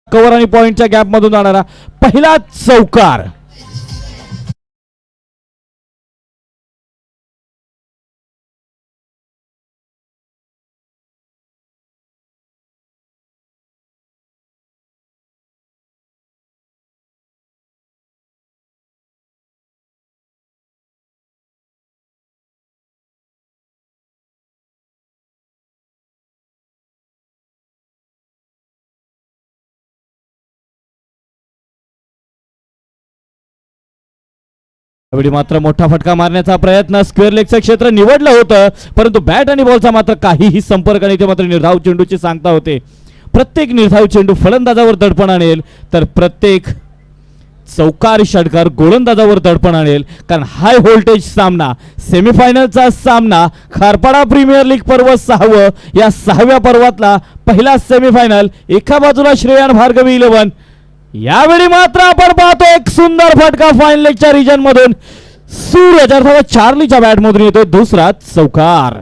Cover आणि पॉइंटच्या gap मधून जाणारा पहिला चौकार. मात्र मोठा फटका मारण्याचा प्रयत्न, स्क्वेअर लेगचं क्षेत्र निवडलं होतं, परंतु बॅट आणि बॉलचा मात्र काहीही संपर्क नाही. ते मात्र निर्धाव चेंडूची सांगता होते. प्रत्येक निर्धाव चेंडू फलंदाजावर दडपण आणेल, तर प्रत्येक चौकार षटकार गोलंदाजावर दडपण आणेल. कारण हाय व्होल्टेज सामना, सेमीफायनलचा सामना, खारपाडा प्रीमियर लीग पर्व 6, या 6व्या पर्वातला पहिला सेमीफायनल. एका बाजूला श्रेयान भार्गवी 11, यावेळी मात्र आपण पाहतो एक सुंदर फटका फाईन लेगच्या रिजन मधून सूरज अर्थात चार्लीच्या बॅट मधून येतो दुसरा चौकार.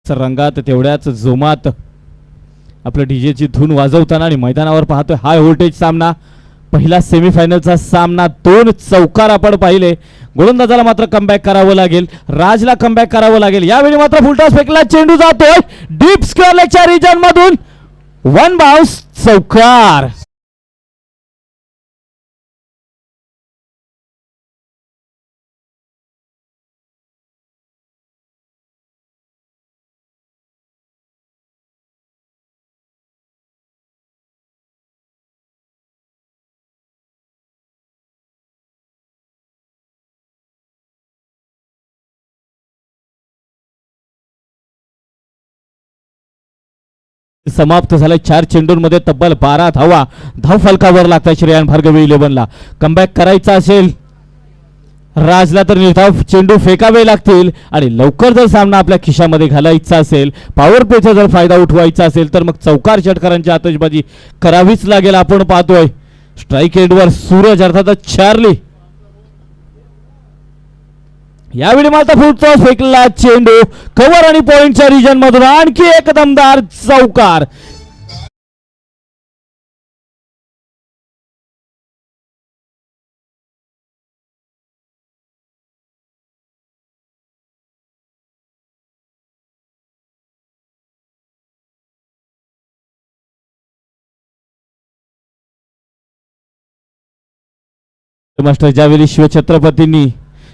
रंगात तेवढ्याच जोमात आपलं डीजेची धून वाजवताना आणि मैदानावर पाहतोय हाय व्होल्टेज सामना, पहिला सेमीफायनलचा सामना. 2 चौकार आपण पाहिले. गोलंदाजाला मात्र कमबॅक करावं लागेल, राजला कमबॅक करावं लागेल. यावेळी मात्र फुलटॉस फेकला, चेंडू जातोय डीप स्क्वेअर लेगच्या रिजन मधून, 1 बाउन्स चौकार. समाप्त झाले. 4 चेंडूंमध्ये तब्बल 12 धावा. धाव फलकावर लागतात श्रेयान भार्गवी 11ला. कमबॅक करायचा असेल राजला तर निर्धाव चेंडू फेकावे लागतील, आणि लवकर जर सामना आपल्या खिशामध्ये घालायचा असेल, पॉवर प्लेचा जर फायदा उठवायचा असेल, तर मग चौकार षटकारांची आतषबाजी करावीच लागेल. आपण पाहतोय स्ट्राईक एंडवर सूरज अर्थात चार्ली. यावेळी मात्र फुटचा फेकला चेंडू कव्हर आणि पॉइंटच्या रिजन मधून आणखी एक दमदार चौकार. मास्टर ज्यावेळी शिवछत्रपतींनी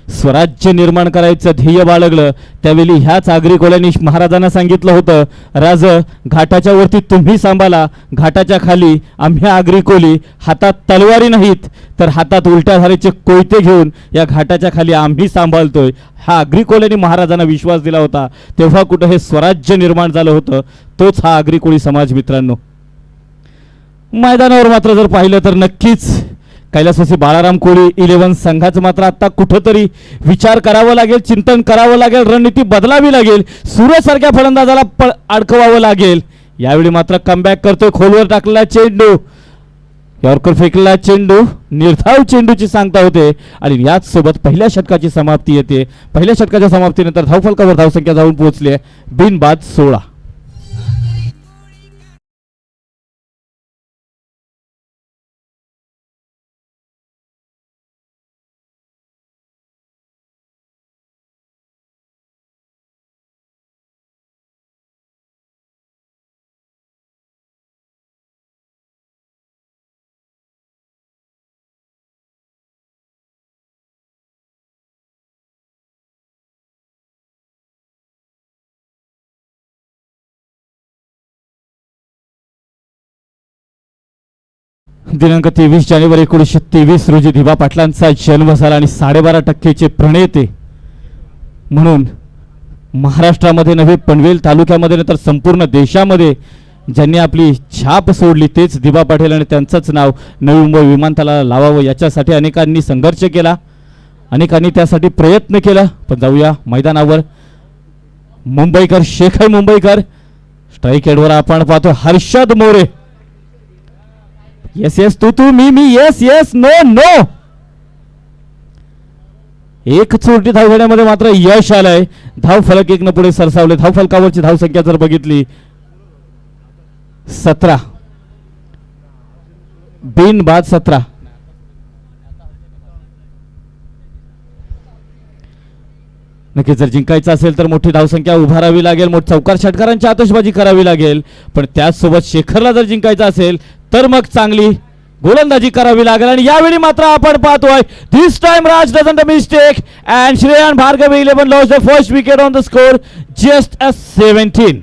स्वराज्य निर्माण करायचं ध्येय बाळगलं, त्यावेळी ह्याच आगरी कोल्यांनी महाराजांना सांगितलं होतं, राज घाटाच्या वरती तुम्ही सांभाळा, घाटाच्या खाली आम्ही आगरी कोली, हातात तलवारी नाहीत तर हातात उलट्या धारेचे कोयते घेऊन या घाटाच्या खाली आम्ही सांभाळतोय. हा आगरी कोल्यांनी महाराजांना विश्वास दिला होता. तेव्हा कुठं हे स्वराज्य निर्माण झालं होतं, तोच हा आगरी कोळी समाज. मित्रांनो, मैदानावर मात्र जर पाहिलं तर नक्कीच कैलासवासी बाळाराम कोळी 11 संघाचं मात्र आता कुठंतरी विचार करावा लागेल, चिंतन करावं लागेल, रणनीती बदलावी लागेल, सूरज सारख्या फलंदाजाला अडकवावं लागेल. यावेळी मात्र कमबॅक करतोय, खोलवर टाकलेला चेंडू, यॉर्कर फेकलेला चेंडू, निर्धाव चेंडूची सांगता होते, आणि याच सोबत पहिल्या षटकाची समाप्ती येते. पहिल्या षटकाच्या समाप्तीनंतर धावफलकावर धावसंख्या जाऊन पोहोचली आहे बिनबाद 16. दिनांक 23 जानेवारी 1923 रोजी दिवा पाटलांचा जन्म झाला, आणि 12.5% प्रणेते म्हणून महाराष्ट्रामध्ये नव्हे पनवेल तालुक्यामध्ये तर संपूर्ण देशामध्ये ज्यांनी आपली छाप सोडली तेच दिबा पाटील आणि त्यांचंच नाव नवी मुंबई विमानतळाला लावावं याच्यासाठी अनेकांनी संघर्ष केला, अनेकांनी त्यासाठी प्रयत्न केला. पण जाऊया मैदानावर. मुंबईकर, शेखर मुंबईकर स्ट्राईक एडवर आपण पाहतो हर्षद मोरे. येस येस, तू मी मी, येस येस, नो नो. एक चोरटी धाव घेण्यामध्ये मात्र यश आलंय. धाव फलक 1 पुढे सरसावले. धाव फलकावरची धाव संख्या जर बघितली 17, बिन बाद 17. नक्कीच जर जिंकायचं असेल तर मोठी धावसंख्या उभारावी लागेल, मोठी चौकार षटकारांची आतषबाजी करावी लागेल. पण त्याचसोबत शेखरला जर जिंकायचं असेल तर मग चांगली गोलंदाजी करावी लागेल. आणि यावेळी मात्र आपण पाहतोय this time Raj doesn't mistake and Shreyan Bhargav 11 lost the first wicket on the score just a 17.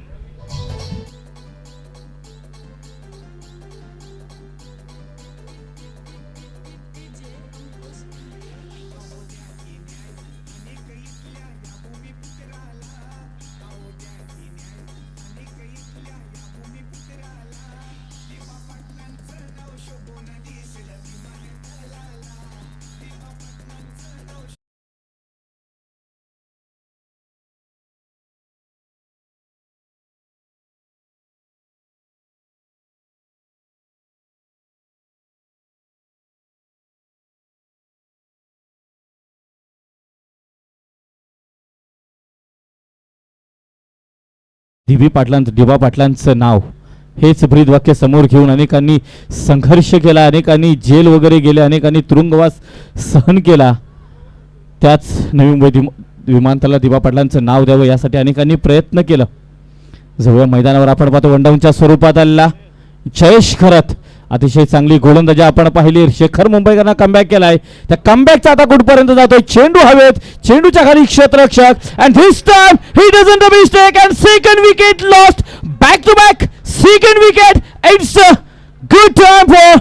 दिबा पाटलांचं नाव हेच ब्रीद वाक्य समोर घेऊन अनेकांनी संघर्ष केला, अनेकांनी जेल वगैरे गेले, अनेकांनी तुरुंगवास सहन केला. त्याच नवी मुंबई विमानतळाला दिबा पाटलांचं नाव द्यावं यासाठी अनेकांनी प्रयत्न केलं. जवळ मैदानावर आपण पाहतो वनडाऊनच्या स्वरूपात आलेला जयेश खरत अतिशय चांगली गोलंदाजी आपण पाहिली. शेखर मुंबईकरांना कमबॅक केलाय. त्या कमबॅकचा आता कुठपर्यंत जातोय. चेंडू हवेत, चेंडूच्या खाली क्षेत्ररक्षक and this time he doesn't mistake and second wicket lost. Back to back second wicket. It's a good time for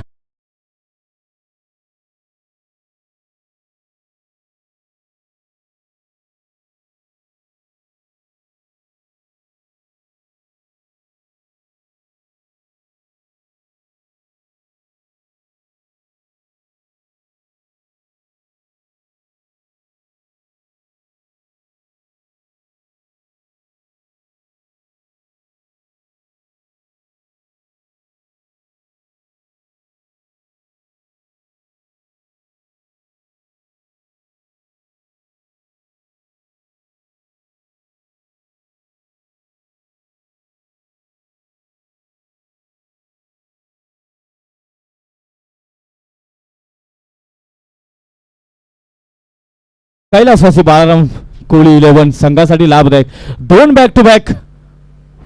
कैलासवासी बाळाराम कोहली 11 संघासाठी लाभदायक. 2 बॅक टू बॅक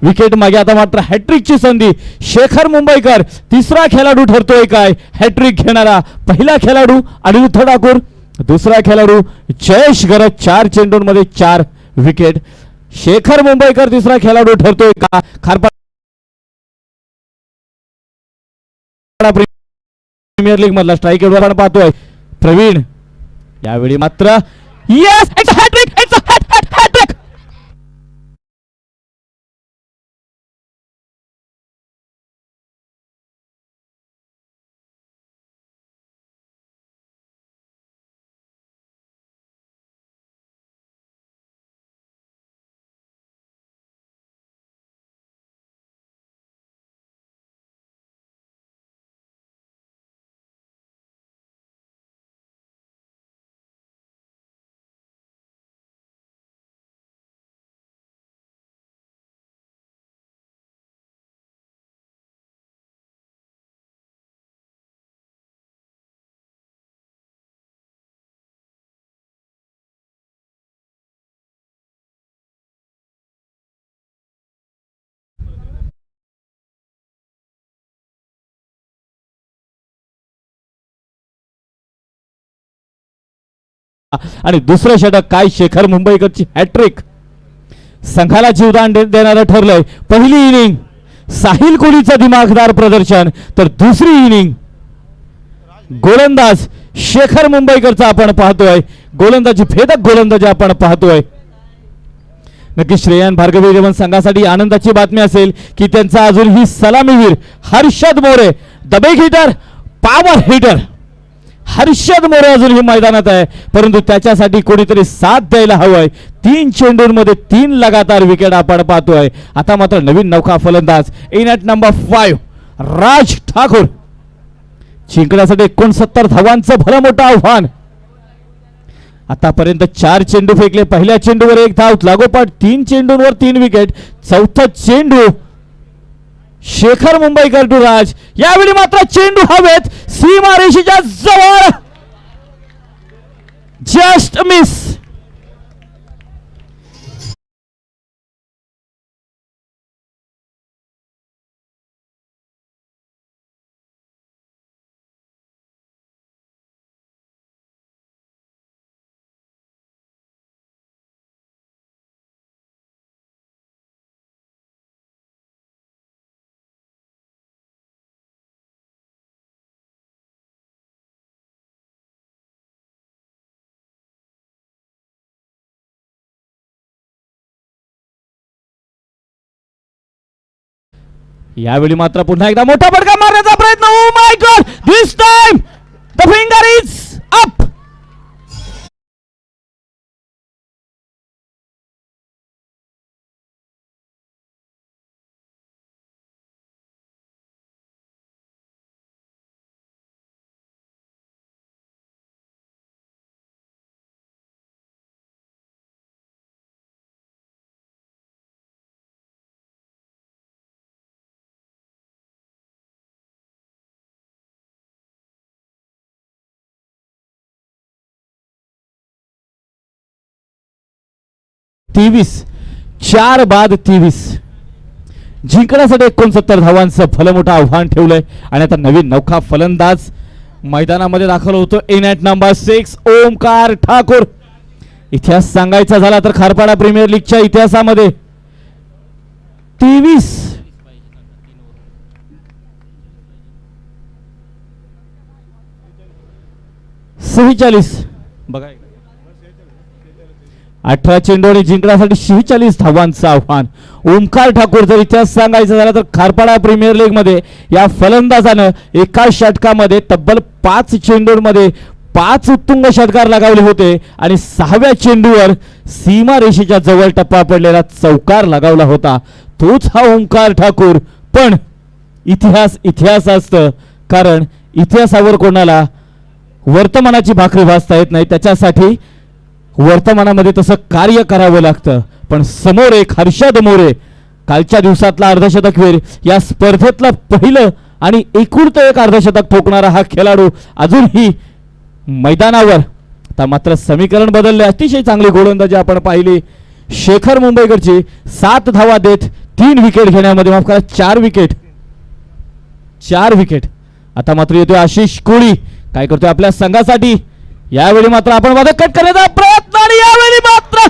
विकेट मागे. आता मात्र हॅट्रिकची संधी. शेखर मुंबईकर तिसरा खेळाडू ठरतोय काय हॅट्रिक घेणारा. पहिला खेळाडू अनिरुद्ध ठाकूर, दुसरा खेळाडू जयेश खरत. 4 चेंडूंमध्ये 4 विकेट. शेखर मुंबईकर तिसरा खेळाडू ठरतोय का. खारपाडा प्रीमियर लीग मधला स्ट्राईक आपण पाहतोय प्रवीण. यावेळी मात्र yes it's a hat trick, it's a hat trick. आणि दुसरं षटक काय शेखर मुंबईकरची हॅट्रिक संघाला जीवदान देणारं ठरलंय. पहिली इनिंग साहिल कोहलीचं दिमागदार प्रदर्शन, तर दुसरी इनिंग गोलंदाज शेखर मुंबईकरचा आपण पाहतोय. गोलंदाजी भेदक गोलंदाजी आपण पाहतोय. नक्की श्रेयान भार्गवी रेवण संघासाठी आनंदाची बातमी असेल की त्यांचा अजूनही सलामीवीर Harshad More the big hitter power hitter Harshad More अजूनही मैदानात आहे, परंतु त्याच्यासाठी कोणीतरी साथ द्यायला हवंय. 3 चेंडूंमध्ये 3 लगातार विकेट आपण पाहतोय. आता मात्र नवीन नौका फलंदाज इन ॲट नंबर 5 राज ठाकूर. जिंकण्यासाठी 69 धावांचं भलं मोठं आव्हान. आतापर्यंत 4 चेंडू फेकले. पहिल्या चेंडूवर 1 धाव, लागोपाठ 3 चेंडूंवर 3 विकेट. चौथा चेंडू शेखर मुंबईकर टू राज. यावेळी मात्र चेंडू हवेत सीमारेषेच्या जवळ, जस्ट मिस. यावेळी मात्र पुन्हा एकदा मोठा फटका मारण्याचा प्रयत्न. Oh my God, this time the finger is up. तेवीस 4 बाद 23 जिंकण्यासाठी 69 धावांचं भलं मोठं आव्हान ठेवलंय. आणि आता नवीन नौका फलंदाज मैदानामध्ये दाखल होतो in at number 6 Omkar Thakur. इतिहास सांगायचा झाला तर खारपाडा प्रीमियर लीगच्या इतिहासामध्ये 23 46 बघा 18 चेंडूने जिंकण्यासाठी 46 धावांचं आव्हान. ओमकार ठाकूर जर इतिहास सांगायचा झाला तर खारपाडा प्रीमियर लीग मध्ये या फलंदाजानं एका षटकामध्ये तब्बल 5 चेंडूंमध्ये 5 उत्तुंग षटकार लगावले होते आणि 6व्या चेंडूवर सीमारेषेच्या जवळ टप्पा पडलेला चौकार लगावला होता. तोच हा ओमकार ठाकूर. पण इतिहास असतं, कारण इतिहासावर कोणाला वर्तमानाची भाकरी भासता येत नाही. त्याच्यासाठी वर्तमानामध्ये तसं कार्य करावं लागतं. पण समोर एक हर्षद मोरे, कालच्या दिवसातला अर्धशतकवीर, या स्पर्धेतलं पहिलं आणि एकुलतं एक अर्धशतक ठोकणारा हा खेळाडू अजूनही मैदानावर. आता मात्र समीकरण बदलले. अतिशय चांगली गोलंदाजी आपण पाहिली शेखर मुंबईकरची. 7 धावा देत 3 विकेट घेण्यामध्ये, माफ करा 4 विकेट. आता मात्र येतोय आशिष कोळी. काय करतोय आपल्या संघासाठी. यावेळी मात्र आपण वादक कट करण्याचा प्रयत्न, आणि यावेळी मात्र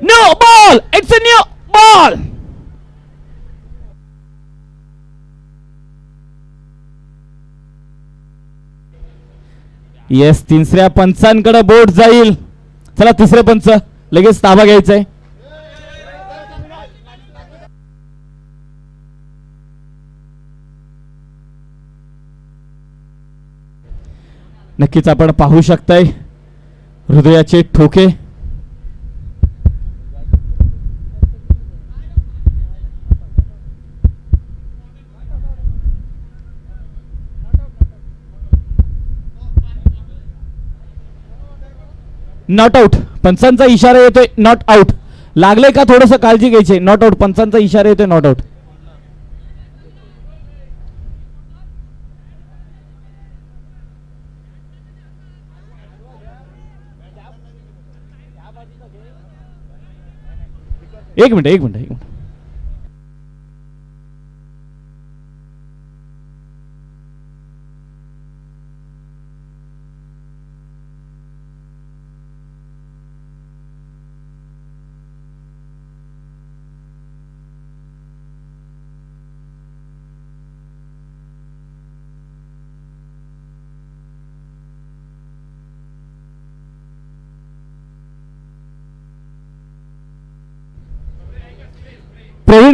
new ball. It's a new ball. Yes, तिसऱ्या पंचांकडे बोट जाईल. चला तिसरे पंच लगेच ताबा घ्यायचाय. नक्कीच आपण पाहू शकताय हृदयाचे ठोके. Not out. पंचांचा इशारा येतोय नॉट आउट. लागले का थोडस काळजी घ्यायची. Not out. पंचांचा इशारा येतोय नॉट आउट. एक मिनिट.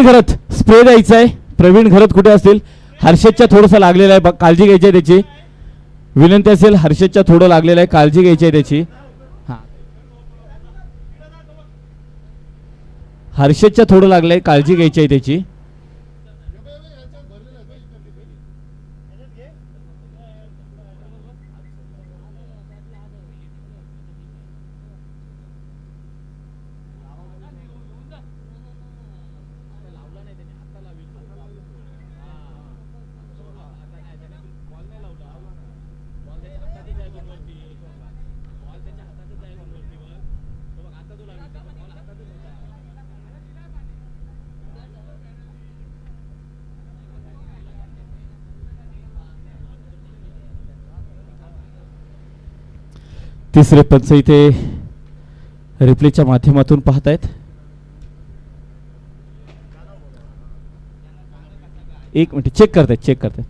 प्रवीण घरत स्प्रे द्यायचा आहे. प्रवीण घरत कुठे असतील? हर्षदच्या थोडंसं लागलेलं आहे, काळजी घ्यायची आहे त्याची. विनंती असेल, हर्षदच्या थोडं लागलेलं आहे, काळजी घ्यायची आहे त्याची. हां, हर्षदच्या थोडं लागलंय, काळजी घ्यायची आहे त्याची. तिसरे पंच इथे रिप्लेच्या माध्यमातून पाहतायत. एक मिनिट, चेक करतायत.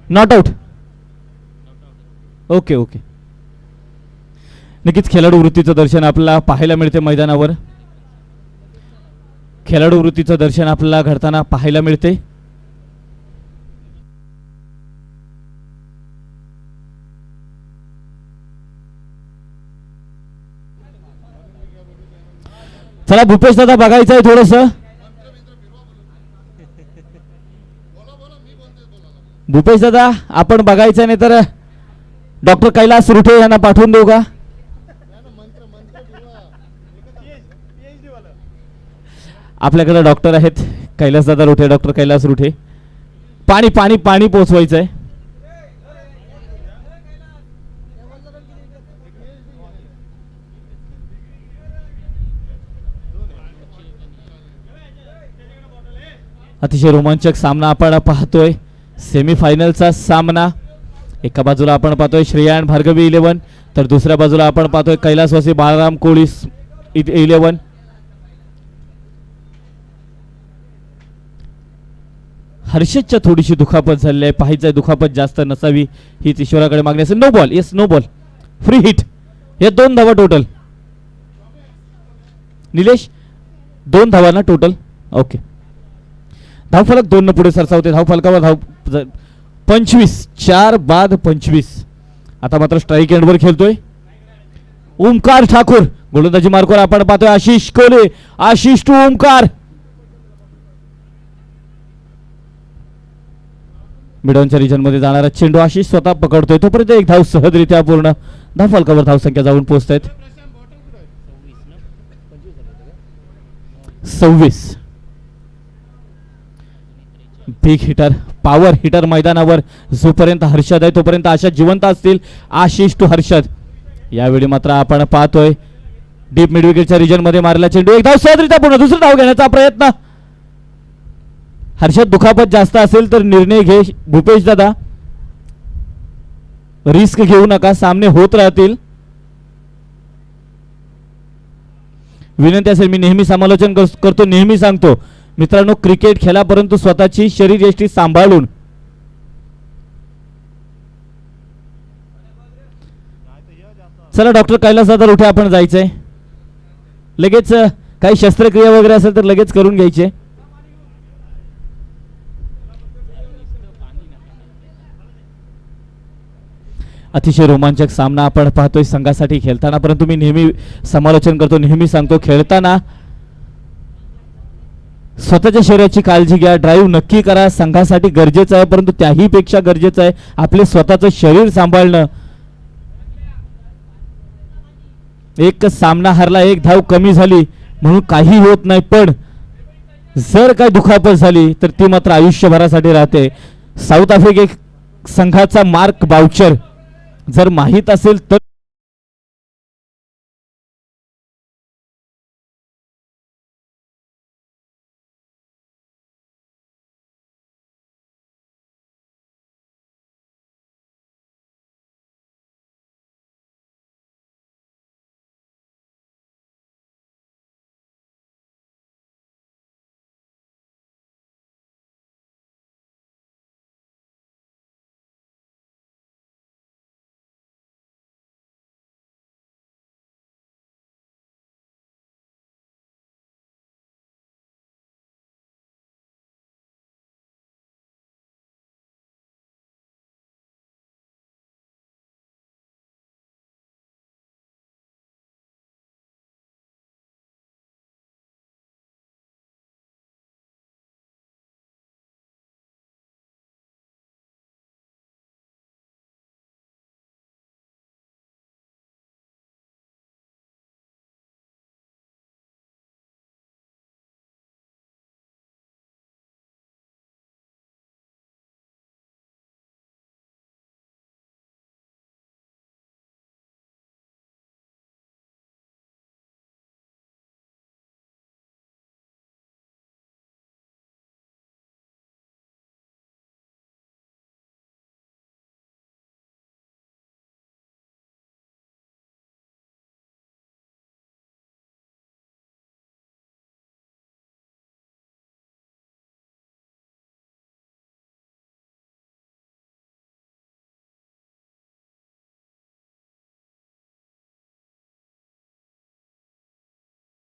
Not out. ओके. नक्कीच खेळाडू वृत्तीचं दर्शन आपल्याला पाहायला मिळते मैदानावर. खेळाडू वृत्तीचं दर्शन आपल्याला घडताना पाहायला मिळते. चला भूपेश दादा बघायचं आहे थोडस. भूपेश दादा आपण बघायचं नाही तर डॉक्टर कैलास रुठे यांना पाठवून देऊ का? आपल्याकडे डॉक्टर आहेत कैलास दादा रुठे, डॉक्टर कैलास रुठे. पाणी पाणी पाणी पोचवायचं आहे. अतिशय रोमांचक सामना आपण पाहतोय. सेमीफायनलचा सामना. एका बाजूला आपण पाहतोय श्रेयान भार्गवी 11, तर दुसऱ्या बाजूला आपण पाहतोय कैलासवासी बाळराम कोळी 11. हर्षदच्या थोडीशी दुखापत झालेली आहे. पाहायचं दुखापत जास्त नसावी हीच ईश्वराकडे मागणी असेल. No ball. Yes, no ball. Free hit. हे 2 धावा टोटल. निलेश 2 धावा ना टोटल. ओके. धावफलक 2 न पुढे सरसावते. धावफलकावर धाव 25. 4 बाद 25. आता मात्र स्ट्राईक एंडवर खेळतोय ओमकार ठाकूर. गोलंदाजी मार्कवर आपण पाहतोय आशिष कोले. आशिष टू ओमकार. मिडॉनच्या रिजन मध्ये जाणारा चेंडू आशिष स्वतः पकडतोय. तोपर्यंत एक धाव सहजरित्या पूर्ण. धावफलकावर धावसंख्या जाऊन पोहोचतायत 26. बिग हिटर, पॉवर हिटर मैदानावर जोपर्यंत हर्षद आहे तोपर्यंत आशा जिवंत असतील. आशिष टू हर्षद. यावेळी मात्र आपण पाहतोय डीप मिड विकेटच्या रिजन मध्ये मारला चेंडू. एक धाव सहजरित्या पूर्ण. दुसरं धाव घेण्याचा प्रयत्न. हर्षद दुखापत जास्त असेल तर निर्णय घे भूपेश दादा. रिस्क घेऊ नका, सामने होत राहतील. विनंती असेल, मी नेहमी समालोचन करतो, नेहमी सांगतो मित्रांनो, क्रिकेट खेळा परंतु स्वतःची शरीर यष्टी सांभाळून. चला डॉक्टर कैलास दादा रुठे आपण जायचंय लगेच. काही शस्त्रक्रिया वगैरे असेल तर लगेच करून घ्यायचे. अतिशय रोमांचक सामना आपण पाहतोय संघासाठी खेळताना. परंतु मी नेहमी समालोचन करतो, नेहमी सांगतो, खेळताना स्वतःच्या शरीराची काळजी घ्या. ड्राईव्ह नक्की करा, संघासाठी गरजेचं आहे. परंतु त्याही पेक्षा गरजेचं आहे आपले स्वतःचं शरीर सांभाळणं. एक सामना हरला, एक धाव कमी झाली म्हणून काही होत नाही, पण जर काही दुखापत झाली तर ती मात्र आयुष्यभरासाठी राहते. साऊथ आफ्रिका संघाचा मार्क बाउचर जर माहीत असेल तर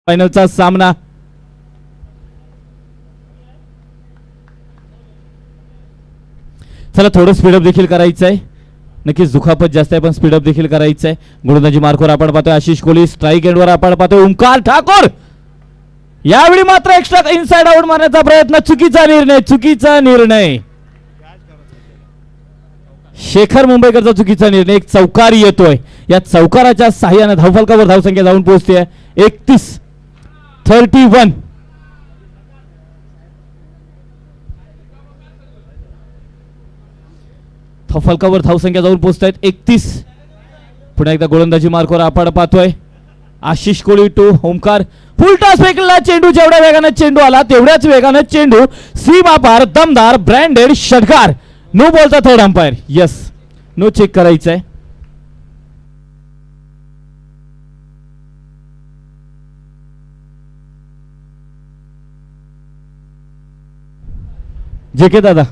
फायनलचा सामना. चला थोडं स्पीडअप देखील करायचं आहे. नक्कीच दुखापत जास्त आहे पण स्पीडअप देखील करायचं आहे. गोलंदाजी मार्कवर आपण पाहतोय आशिष कोहली. स्ट्राईक एंडवर आपण पाहतोय ओंकार ठाकूर. यावेळी मात्र एक्स्ट्रा इनसाइड आउट मारण्याचा प्रयत्न. चुकीचा निर्णय. शेखर मुंबईकरचा चुकीचा निर्णय. एक चौकार येतोय. या चौकाराच्या साह्याने धावफलकावर धावसंख्या जाऊन पोहोचते 31. धावफलकावर धावसंख्या जाऊन पोहोचतायत 31. पुन्हा एकदा गोलंदाजी मार्कवर आपण पाहतोय Ashish Kohli to Omkar. Full toss फेकलेला चेंडू. जेवढ्या वेगाने चेंडू आला तेवढ्याच वेगाने चेंडू सीमा पार दमदार ब्रँडेड षटकार. नो बॉलचा third umpire. Yes no check करायचं आहे. जे के दादा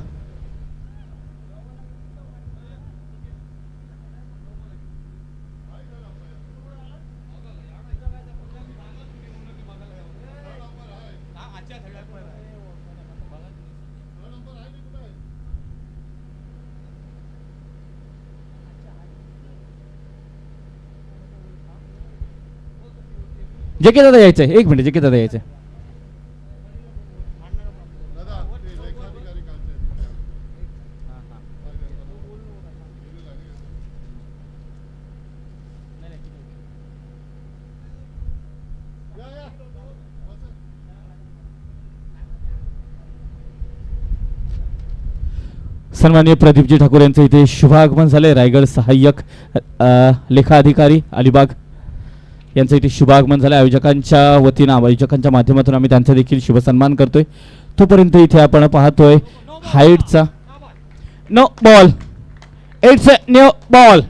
जे के दादा यायचंय. एक मिनिट. जे के दादा यायचंय. सन्माननीय प्रदीपजी ठाकूर यांचं इथे शुभागमन झाले. रायगड सहाय्यक लेखा अधिकारी अलिबाग यांचं इथे शुभागमन झालं. आयोजकांच्या वतीनं आयोजकांच्या माध्यमातून आम्ही त्यांचा देखील शुभसन्मान करतोय. तोपर्यंत इथे आपण पाहतोय हाईटचा no ball. It's a no ball.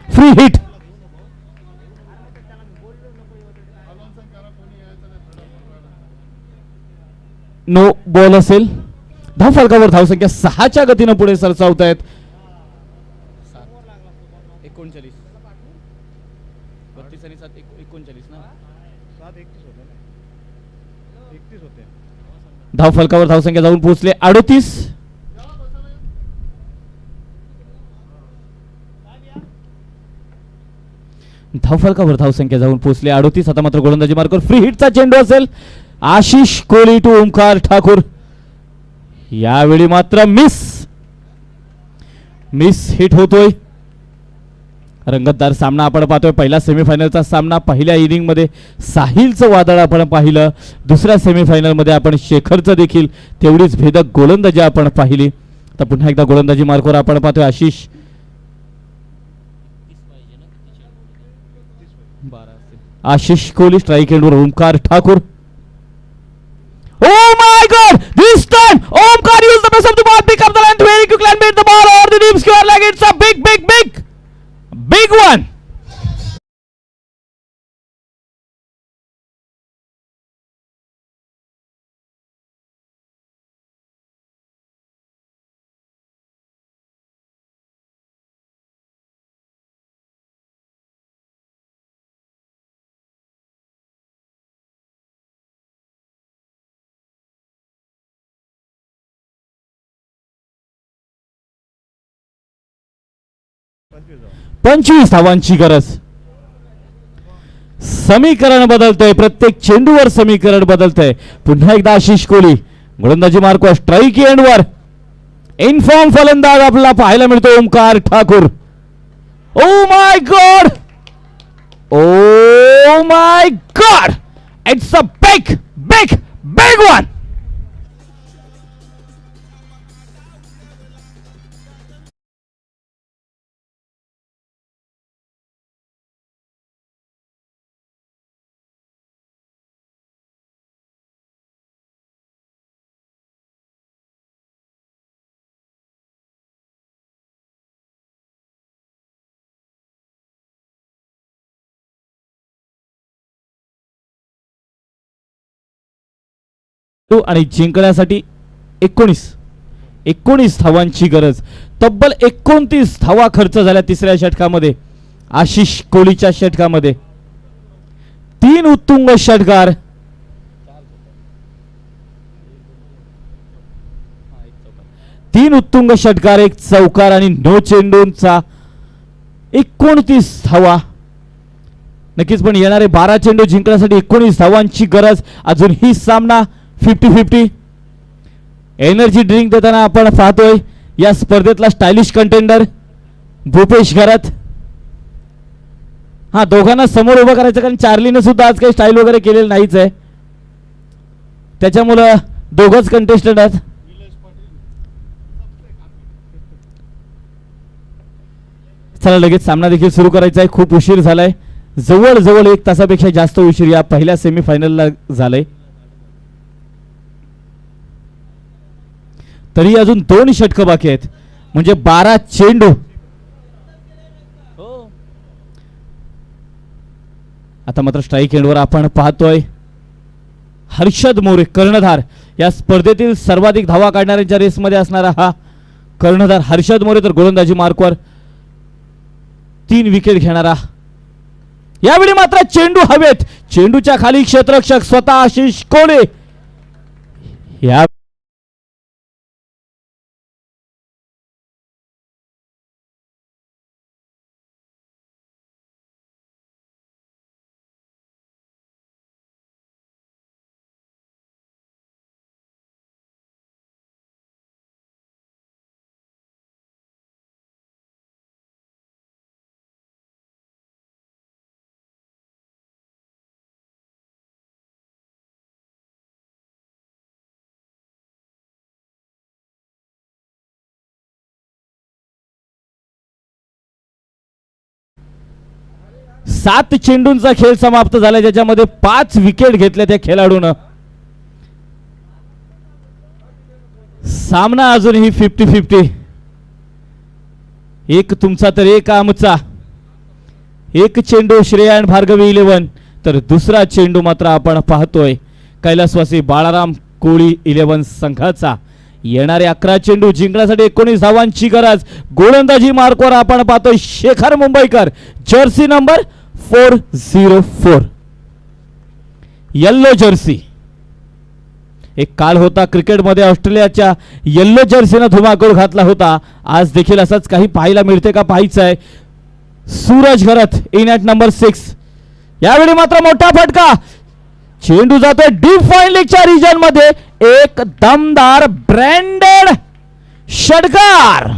Free hit. No ball असेल. धावफलकावर धावसंख्या 6च्या गतीनं पुढे सरसावत आहेत. 39 32 आणि 7 39 ना 7 31 होते ना 31 होते. धावफलकावर धावसंख्या जाऊन पोहोचले 38. धावफलकावर धावसंख्या जाऊन पोहोचले 38. आता मात्र गोलंदाजी मार्कवर फ्री हिटचा चेंडू असेल. आशिष कोहली टू ओमकार ठाकूर. यावेळी मात्र मिस हिट होतोय. रंगतदार सामना आपण पाहतोय. पहिला सेमीफायनलचा सामना. पहिल्या इनिंग मध्ये साहिलचं वादळ आपण पाहिलं. दुसऱ्या सेमीफायनल मध्ये आपण शेखरचं देखील तेवढीच भेदक गोलंदाजी आपण पाहिली. आता पुन्हा एकदा गोलंदाजी मार्कवर आपण पाहतोय आशिष कोहली. स्ट्राईक एंडवर Omkar Thakur. Oh my God! This time, Omkar used the best of the ball, pick up the length very quickly and beat the ball over the deep square leg. It's a big one. पंचवीस धावांची गरज. समीकरण बदलतंय. प्रत्येक चेंडूवर समीकरण बदलतंय. पुन्हा एकदा आशिष कोहली. गोलंदाजी मार्कवर स्ट्राईक एंडवर इनफॉर्म फलंदाज आपल्याला पाहायला मिळतो Omkar Thakur. Oh my God. It's a big one. आणि जिंकण्यासाठी 19 धावांची गरज. तब्बल 29 धावा खर्च झाल्या तिसऱ्या षटकामध्ये. आशिष कोहलीच्या षटकामध्ये 3 उत्तुंग षटकार. 3 उत्तुंग षटकार, 1 चौकार आणि 9 चेंडूंचा 29 धावा. नक्कीच पण येणारे 12 चेंडू जिंकण्यासाठी 19 धावांची गरज. अजून ही सामना 50-50. एनर्जी ड्रिंक देताना आपण पाहतोय या स्पर्धेतला स्टायलिश कंटेंडर भूपेश घरात. हा, दोघांना समोर उभं करायचं, कारण चार्लीने सुद्धा आज काही स्टाईल वगैरे केलेलं नाहीच आहे, त्याच्यामुळं दोघंच कंटेस्टंट आहेत. चला लगेच सामना देखील सुरू करायचा आहे. खूप उशीर झालाय, जवळजवळ 1 तासापेक्षा जास्त उशीर या पहिल्या सेमीफायनलला झालाय. तरी अजून 2 षटकं बाकी आहेत, म्हणजे 12 चेंडू. आता मात्र स्ट्राईक एंडवर आपण पाहतोय हर्षद मोरे कर्णधार, या स्पर्धेतील सर्वाधिक धावा काढणाऱ्यांच्या रेसमध्ये असणारा हा कर्णधार हर्षद मोरे. तर गोलंदाजी मार्कवर 3 विकेट घेणारा. यावेळी मात्र चेंडू हवेत, चेंडूच्या खाली क्षेत्ररक्षक स्वतः आशिष कोले. या सात चेंडूंचा खेळ समाप्त झाला, ज्याच्यामध्ये 5 विकेट घेतल्या त्या खेळाडून. सामना अजूनही 50-50. एक तुमचा तर एक आमचा. एक चेंडू श्रेयान भार्गवी 11, तर दुसरा चेंडू मात्र आपण पाहतोय कैलासवासी बाळाराम कोळी 11 संघाचा. येणारे 11 चेंडू जिंकण्यासाठी 19 धावांची गरज. गोलंदाजी मार्कवर आपण पाहतोय शेखर मुंबईकर, जर्सी नंबर 404, येल्लो जर्सी. एक काल होता क्रिकेटमध्ये ऑस्ट्रेलियाच्या येल्लो जर्सीनं धुमाकूळ घातला होता. आज देखील असंच काही पाहायला मिळते का पाहायचं आहे. सूरज घरत इन ॲट नंबर 6. यावेळी मात्र मोठा फटका, चेंडू जातोय डीप फाईन लेगच्या रिजन मध्ये. एक दमदार ब्रँडेड षटकार.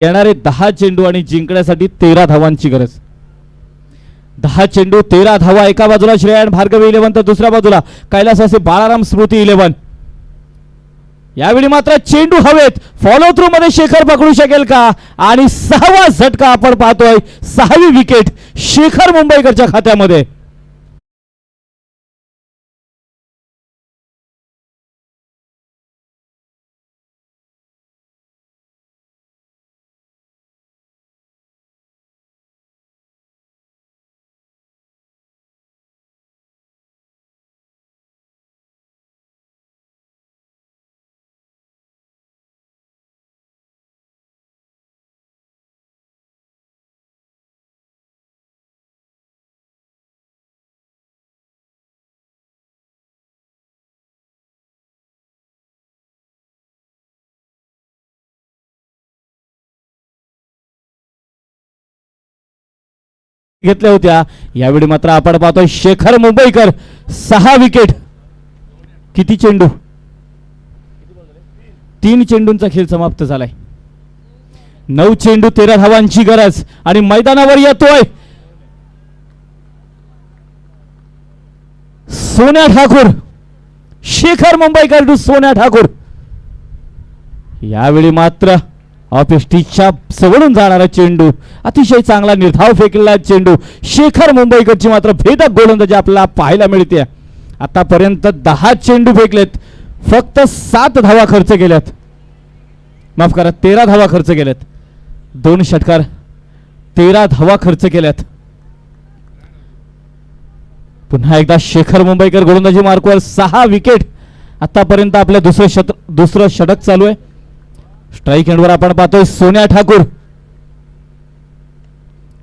येणारे 10 चेंडू आणि जिंकण्यासाठी 13 धावांची गरज. 10 चेंडू 13 धावा. एका बाजूला श्रेयान भार्गवी 11, तर दुसऱ्या बाजूला कैलासवासी बाळाराम स्मृती 11. यावेळी मात्र चेंडू हवेत. फॉलो थ्रू मध्ये शेखर पकडू शकेल का? आणि 6वा झटका आपण पाहतोय. 6वी विकेट शेखर मुंबईकरच्या खात्यामध्ये. घेतल्या होत्या. यावेळी मात्र आपण पाहतोय शेखर मुंबईकर 6 विकेट. किती चेंडू? 3 चेंडूंचा खेळ समाप्त झालाय. 9 चेंडू 13 धावांची गरज. आणि मैदानावर येतोय सोन्या ठाकूर. शेखर मुंबईकर टू सोन्या ठाकूर. यावेळी मात्र ऑफिस्टिकच्या जवळून जाणारा चेंडू, अतिशय चांगला निर्धाव फेकलेला चेंडू. शेखर मुंबईकरची मात्र भेदक गोलंदाजी आपल्याला पाहायला मिळते. आतापर्यंत 10 चेंडू फेकलेत, फक्त 7 धावा खर्च केल्यात. माफ करा, 13 धावा खर्च केल्यात. 2 षटकार 13 धावा खर्च केल्यात. पुन्हा एकदा शेखर मुंबईकर गोलंदाजी मार्कवर 6 विकेट आतापर्यंत आपल्या दुसरं षटक चालू आहे. स्ट्राईक एंडवर आपण पाहतोय सोन्या ठाकूर.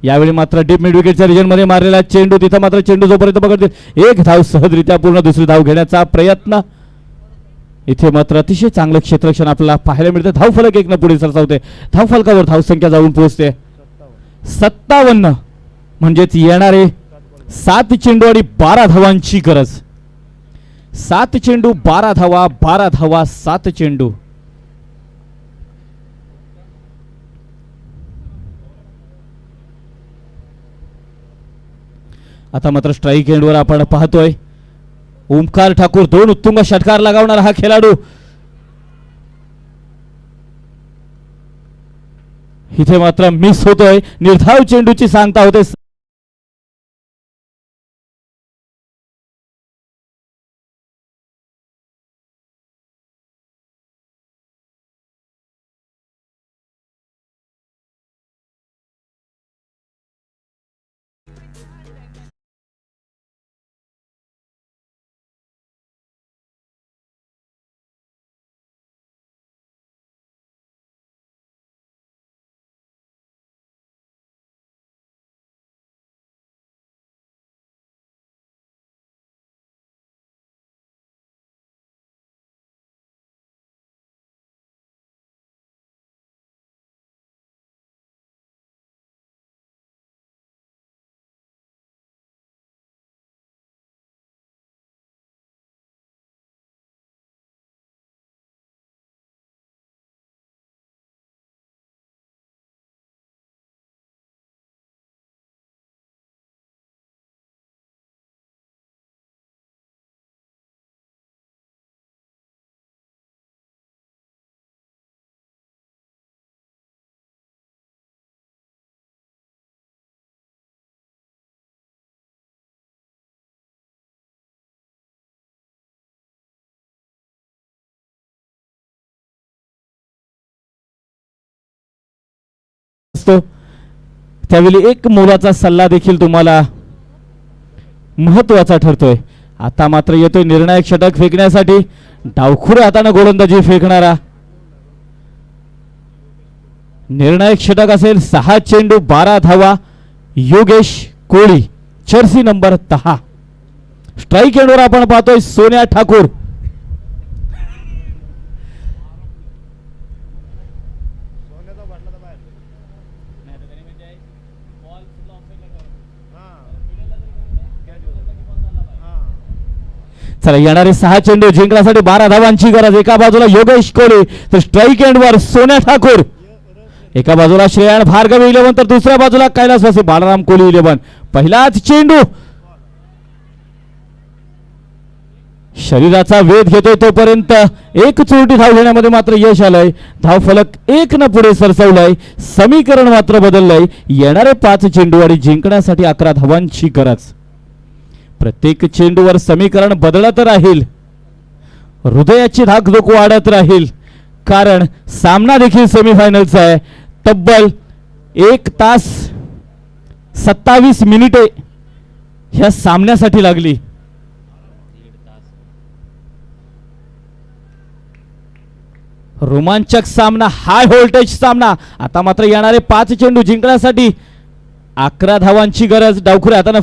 यावेळी मात्र डीप मिड विकेटच्या रिजन मध्ये मारलेला चेंडू, तिथं मात्र चेंडू जोपर्यंत पकडतील एक धाव सहजरित्या पूर्ण, दुसरी धाव घेण्याचा प्रयत्न. इथे मात्र अतिशय चांगलं क्षेत्ररक्षण आपल्याला पाहायला मिळतं. धावफलक 1 न पुढे सरसावते. धावफलकावर धावसंख्या जाऊन पोहोचते 57. म्हणजेच येणारे 7 चेंडू आणि 12 धावांची गरज. 7 चेंडू 12 धावा, 12 धावा 7 चेंडू. आता मात्र स्ट्राईक एंडवर आपण पाहतोय ओमकार ठाकूर, 2 उत्तुंग षटकार लगावणारा हा खेळाडू. इथे मात्र मिस होतोय. निर्धाव चेंडूची सांगता होते. त्यावेळी एक मोलाचा सल्ला देखील तुम्हाला महत्वाचा ठरतोय. आता मात्र येतोय निर्णायक षटक फेकण्यासाठी डावखुऱ्या हाताने गोलंदाजी फेकणारा. निर्णायक षटक असेल. 6 चेंडू 12 धावा. योगेश कोळी, जर्सी नंबर 10. स्ट्राईक एंडवर आपण पाहतोय सोन्या ठाकूर. चला येणारे 6 चेंडू जिंकण्यासाठी 12 धावांची गरज. एका बाजूला योगेश कोळी तर स्ट्राईक एंडवर सोन्या ठाकूर. एका बाजूला श्रेयान भार्गवी 11 तर दुसऱ्या बाजूला कैलासवासी बाळाराम कोहली 11. पहिलाच चेंडू शरीराचा वेध घेतोय तोपर्यंत एक चोरटी धाव घेण्यामध्ये मात्र यश आलंय. धावफलक 1 न पुढे सरसवलाय. समीकरण मात्र बदललंय. येणारे 5 चेंडू आणि जिंकण्यासाठी 11 धावांची गरज. प्रत्येक चेंडूवर समीकरण बदलत राहील. हृदयाची धाकधूक वाढत राहील. कारण सामना देखील सेमीफायनलचा आहे. तब्बल 1 तास 27 मिनिटे ह्या सामन्यासाठी लागली. रोमांचक सामना, हाय व्होल्टेज सामना. आता मात्र येणारे 5 चेंडू जिंकण्यासाठी 11 धावांची गरज. डावखुऱ्या हाताने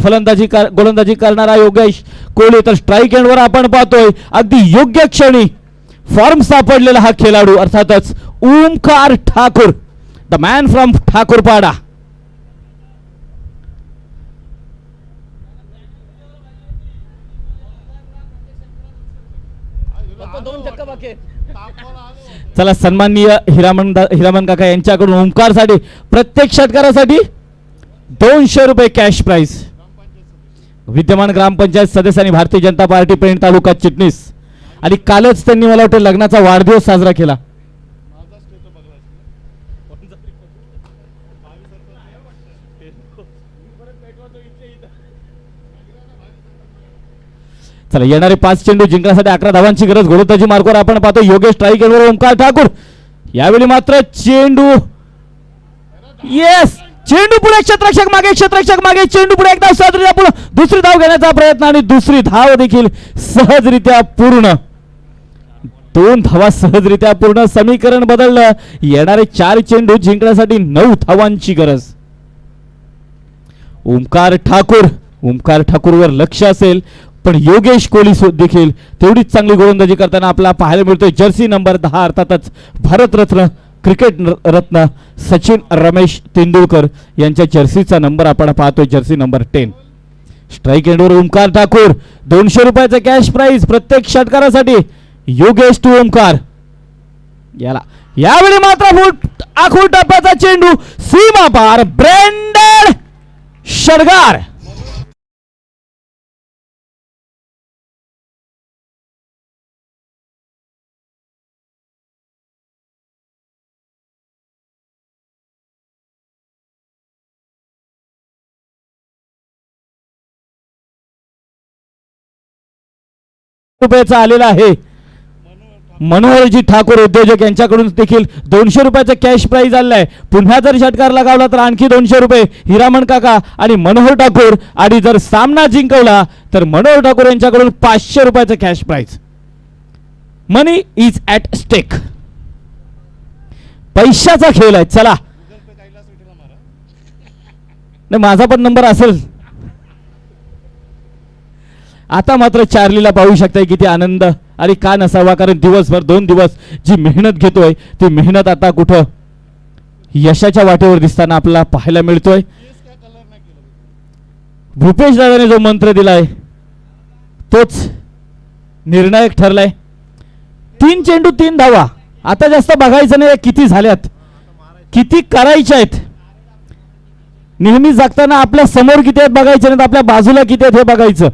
गोलंदाजी करणारा योगेश कोहली तर स्ट्राईक एंडवर आपण पाहतोय अगदी योग्य क्षणी फॉर्म सापडलेला हा खेळाडू अर्थातच Omkar Thakur, the man from Thakurpada. चला सन्माननीय हिरामन काका यांच्याकडून ओमकार साठी प्रत्येक षटकारासाठी 200 रुपये कॅश प्राइज. विद्यमान ग्रामपंचायत सदस्य आणि भारतीय जनता पार्टी पेण तालुका चिटणीस. आणि कालच त्यांनी मला वाटतं लग्नाचा वाढदिवस साजरा केला. चला येणारे 5 चेंडू जिंकण्यासाठी 11 धावांची गरज. गोलंदाजी मार्कवर आपण पाहतो योगेश स्ट्राईक एंडवर ओमकार ठाकूर. यावेळी मात्र चेंडू येस चेंडू पुढे, क्षेत्ररक्षक मागे, चेंडू पुढे, एकदा सहजरित्या पुढे दुसरी धाव घेण्याचा प्रयत्न आणि दुसरी धाव देखील सहजरित्या पूर्ण. 2 धावा सहजरित्या पूर्ण. समीकरण बदललं. येणारे 4 चेंडू जिंकण्यासाठी 9 धावांची गरज. ओमकार ठाकूरवर लक्ष असेल, पण योगेश कोहली देखील तेवढीच चांगली गोलंदाजी करताना आपल्याला पाहायला मिळतोय. जर्सी नंबर 10 अर्थातच भारतरत्न क्रिकेट रत्न सचिन रमेश तेंडुलकर यांच्या जर्सीचा नंबर आपण पाहतोय, जर्सी नंबर 10. स्ट्राईक एंडवर ओमकार ठाकूर. 200 रुपयाचा कॅश प्राइज प्रत्येक षटकारासाठी. योगेश टू ओमकार. यावेळी मात्र आखूड टप्प्याचा चेंडू सीमा पार. ब्रँडेड षटकार. रुपयाचा आलेला आहे. मनोहरजी ठाकूर उद्योजक यांच्याकडून देखील 200 रुपयाचा कॅश प्राइज आलेला आहे. पुन्हा जर षटकार लगावला तर आणखी 200 रुपये हिरामण काका आणि मनोहर ठाकूर. आणि जर सामना जिंकवला तर मनोहर ठाकूर यांच्याकडून 500 रुपयाचा cash prize. Money is at stake. पैशाचा खेळ आहे. चला, नाही माझा पण नंबर असेल. आता मात्र चार्लीला पाहू शकताय किती आनंद आणि का नसावा, कारण दिवसभर 2 दिवस जी मेहनत घेतोय ती मेहनत आता कुठं यशाच्या वाटेवर दिसताना आपल्याला पाहायला मिळतोय. भूपेश दादाने जो मंत्र दिलाय तोच निर्णायक ठरलाय. 3 चेंडू 3 धावा. आता जास्त बघायचं नाही किती झाल्यात, किती करायच्या आहेत. नेहमी जगताना आपल्या समोर किती आहेत बघायचे नाहीत, आपल्या बाजूला किती आहेत हे बघायचं.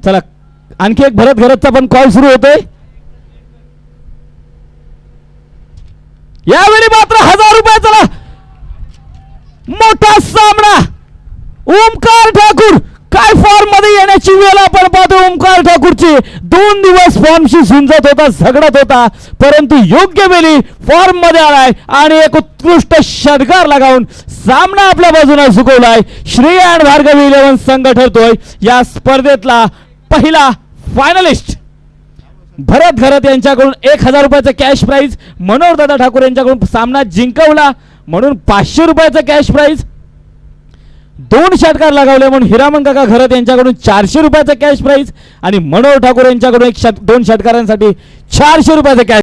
चला, आणखी एक भरत घरतचा पण कॉल सुरू होतोय. यावेळी मात्र 1000 रुपये. चला, मोठा सामना. ओमकार ठाकूर काय फॉर्म मध्ये येण्याची वेळ आपण पाहतो. ओमकार ठाकूरची 2 दिवस फॉर्मशी झुंजत होता, झगडत होता, परंतु योग्य वेळी फॉर्म मध्ये आलाय आणि एक उत्कृष्ट षटकार लगावून सामना आपल्या बाजूला झुकवलाय. श्रेय आणि भार्गवी 11 संघ ठरतोय या स्पर्धेतला पहिला फायनलिस्ट. भरत घरत यांच्याकडून 1000 रुपयाचा कॅश प्राइज. मनोहर दादा ठाकूर यांच्याकडून सामना जिंकवला म्हणून 500 रुपयाचा कॅश प्राइज. 2 षटकार लगावले म्हणून हिरामण काका घरत यांच्याकडून 400 रुपयाचा कॅश प्राइज आणि मनोहर ठाकूर यांच्याकडून 2 षटकारांसाठी 400 रुपयाचा कॅश